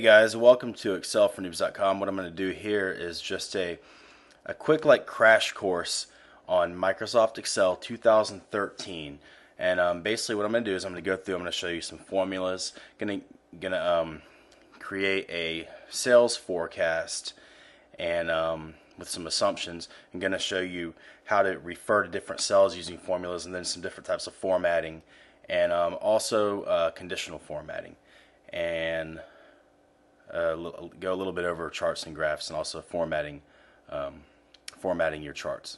Hey guys, welcome to excelfornoobs.com. What I'm going to do here is just a quick crash course on Microsoft Excel 2013. And basically what I'm going to do is I'm going to go through, I'm going to show you some formulas, going to create a sales forecast and with some assumptions. I'm going to show you how to refer to different cells using formulas, and then some different types of formatting, and also conditional formatting, and go a little bit over charts and graphs, and also formatting your charts.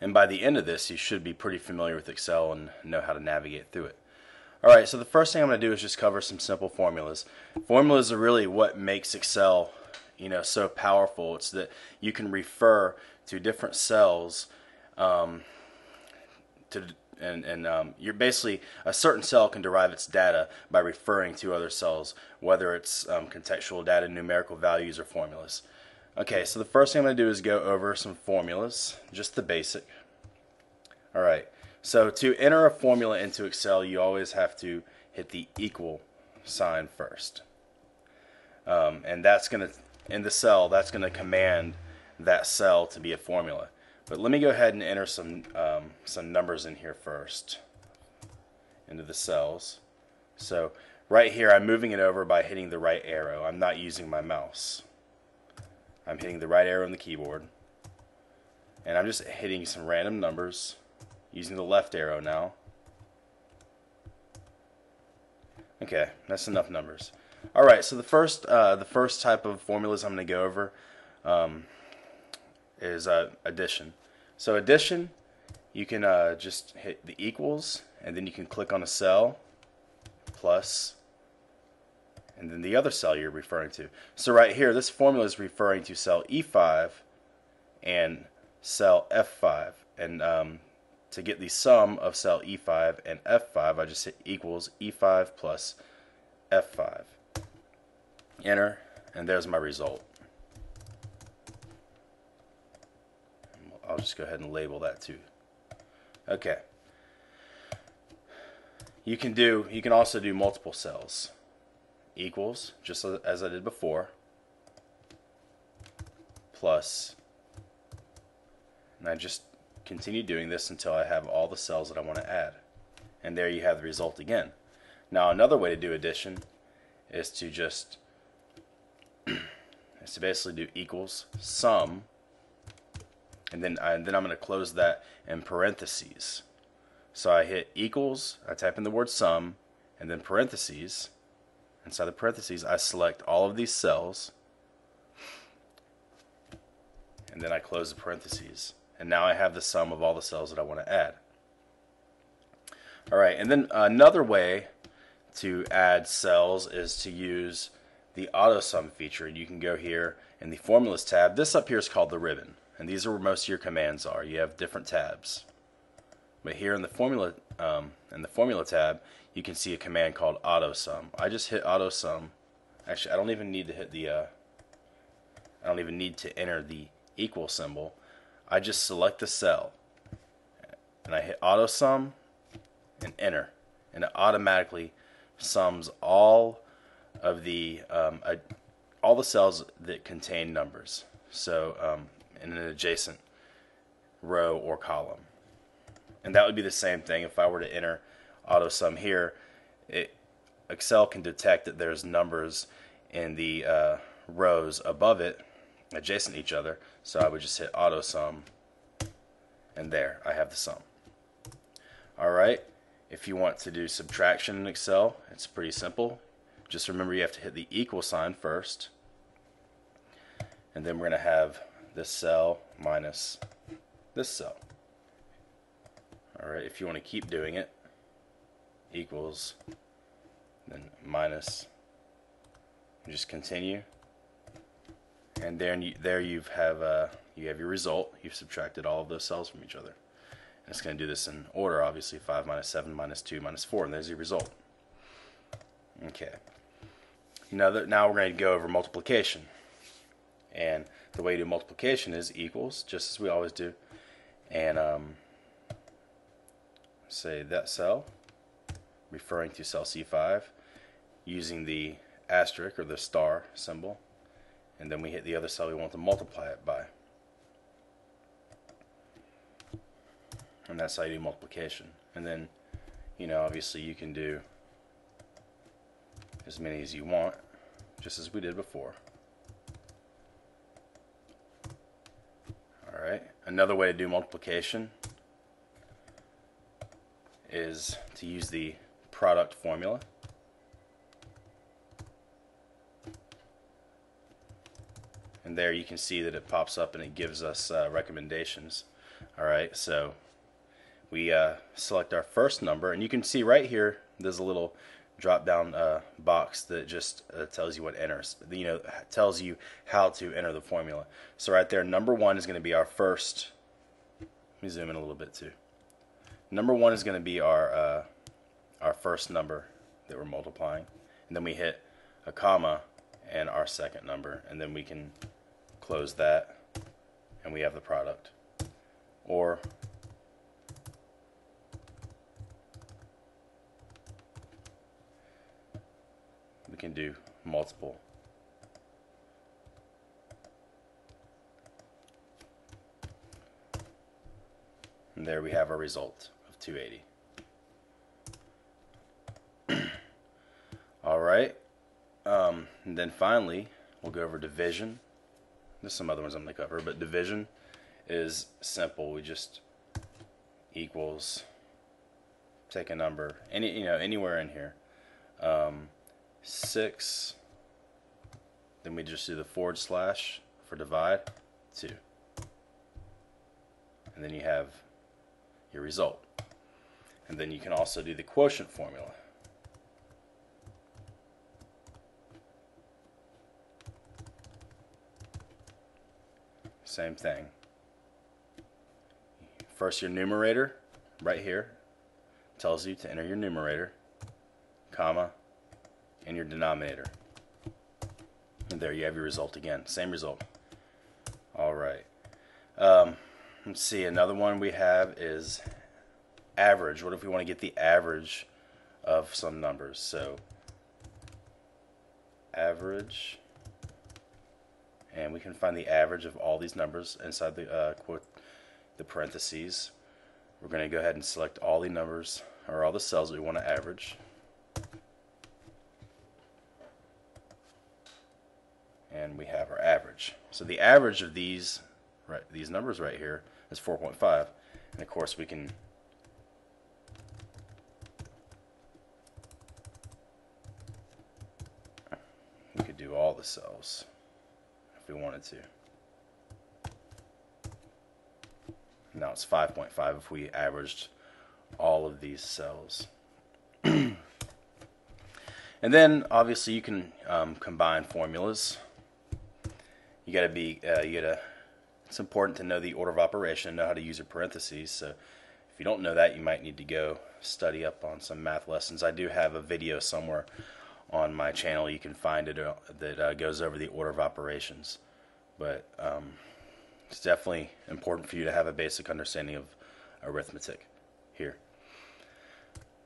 And by the end of this, you should be pretty familiar with Excel and know how to navigate through it. Alright, so the first thing I'm going to do is just cover some simple formulas. Formulas are really what makes Excel, so powerful. It's that you can refer to different cells you're basically, a certain cell can derive its data by referring to other cells, whether it's contextual data, numerical values, or formulas. Okay, so the first thing I'm going to do is go over some formulas, just the basic. Alright, so to enter a formula into Excel, you always have to hit the equal sign first. And that's going to, in the cell, that's going to command that cell to be a formula. But let me go ahead and enter some numbers in here first into the cells. So right here I'm moving it over by hitting the right arrow. I'm not using my mouse. I'm hitting the right arrow on the keyboard. And I'm just hitting some random numbers using the left arrow now. Okay, that's enough numbers. Alright, so the first type of formulas I'm going to go over is addition. So addition, you can just hit the equals, and then you can click on a cell, plus, and then the other cell you're referring to. So right here, this formula is referring to cell E5 and cell F5. And to get the sum of cell E5 and F5, I just hit equals E5 plus F5. Enter, and there's my result. I'll just go ahead and label that too. Okay. You can also do multiple cells. Equals, just as I did before, plus, and I just continue doing this until I have all the cells that I want to add. And there you have the result again. Now another way to do addition is to just basically do equals sum, and then I'm going to close that in parentheses. So I hit equals, I type in the word sum, and then parentheses. Inside the parentheses, I select all of these cells, and then I close the parentheses. And now I have the sum of all the cells that I want to add. Alright, and then another way to add cells is to use the auto sum feature. And you can go here in the formulas tab. This up here is called the ribbon, and these are where most of your commands are. You have different tabs. But here in the formula tab, you can see a command called auto sum. I just hit auto sum. Actually, I don't even need to hit the I don't even need to enter the equal symbol. I just select the cell, and I hit auto sum and enter, and it automatically sums all of the cells that contain numbers. So in an adjacent row or column. And that would be the same thing if I were to enter auto sum here. Excel can detect that there's numbers in the rows above it adjacent to each other, so I would just hit auto sum, and there I have the sum. Alright, if you want to do subtraction in Excel, it's pretty simple. Just remember you have to hit the equal sign first, and then we're going to have this cell minus this cell. Alright, if you want to keep doing it, equals, then minus, just continue, and there you have your result. You've subtracted all of those cells from each other. And it's going to do this in order, obviously, 5 minus 7 minus 2 minus 4, and there's your result. Okay. Now we're going to go over multiplication. And the way to do multiplication is equals, just as we always do, and say that cell, referring to cell C5, using the asterisk or the star symbol, and then we hit the other cell we want to multiply it by. And that's how you do multiplication. And then, obviously you can do as many as you want, just as we did before. Alright, another way to do multiplication is to use the product formula. And there you can see that it pops up and it gives us recommendations. Alright, so we select our first number, and you can see right here there's a little drop down box that just tells you what enters, tells you how to enter the formula. So right there, number 1 is going to be our first. Let me zoom in a little bit too. Number 1 is going to be our first number that we're multiplying, and then we hit a comma and our second number, and then we can close that and we have the product. Or we can do multiple. And there we have our result of 280. Alright, and then finally we'll go over division. There's some other ones I'm going to cover, but division is simple. We just equals, take a number, anywhere in here. 6, then we just do the / for divide, 2. And then you have your result. And then you can also do the quotient formula. Same thing. First, your numerator right here tells you to enter your numerator, comma, and your denominator. And there you have your result again. Same result. Alright. Let's see, another one we have is average. What if we want to get the average of some numbers? So average, and we can find the average of all these numbers inside the the parentheses. We're going to go ahead and select all the numbers, or all the cells that we want to average. And we have our average. So the average of these numbers right here is 4.5. And of course we could do all the cells if we wanted to. Now it's 5.5 if we averaged all of these cells. And then obviously you can combine formulas. It's important to know the order of operation, know how to use your parentheses. So if you don't know that, you might need to go study up on some math lessons. I do have a video somewhere on my channel, you can find it, that goes over the order of operations. But it's definitely important for you to have a basic understanding of arithmetic here.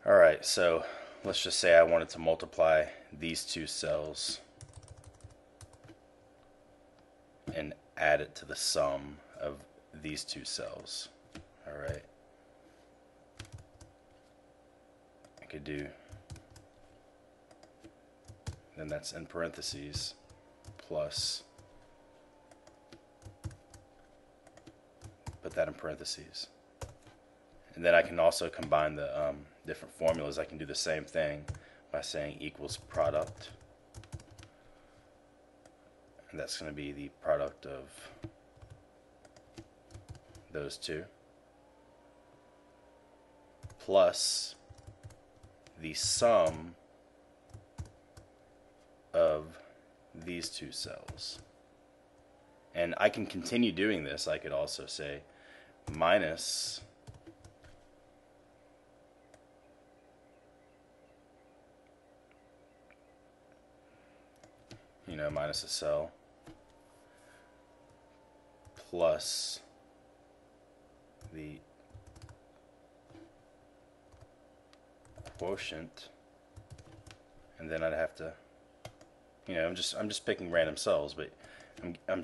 Alright, so let's just say I wanted to multiply these two cells and add it to the sum of these two cells. Alright, I could do, then that's in parentheses, plus, put that in parentheses. And then I can also combine the different formulas. I can do the same thing by saying equals product. And that's going to be the product of those two plus the sum of these two cells. And I can continue doing this. I could also say minus minus a cell plus the quotient, and then I'd have to I'm just picking random cells, but I'm showing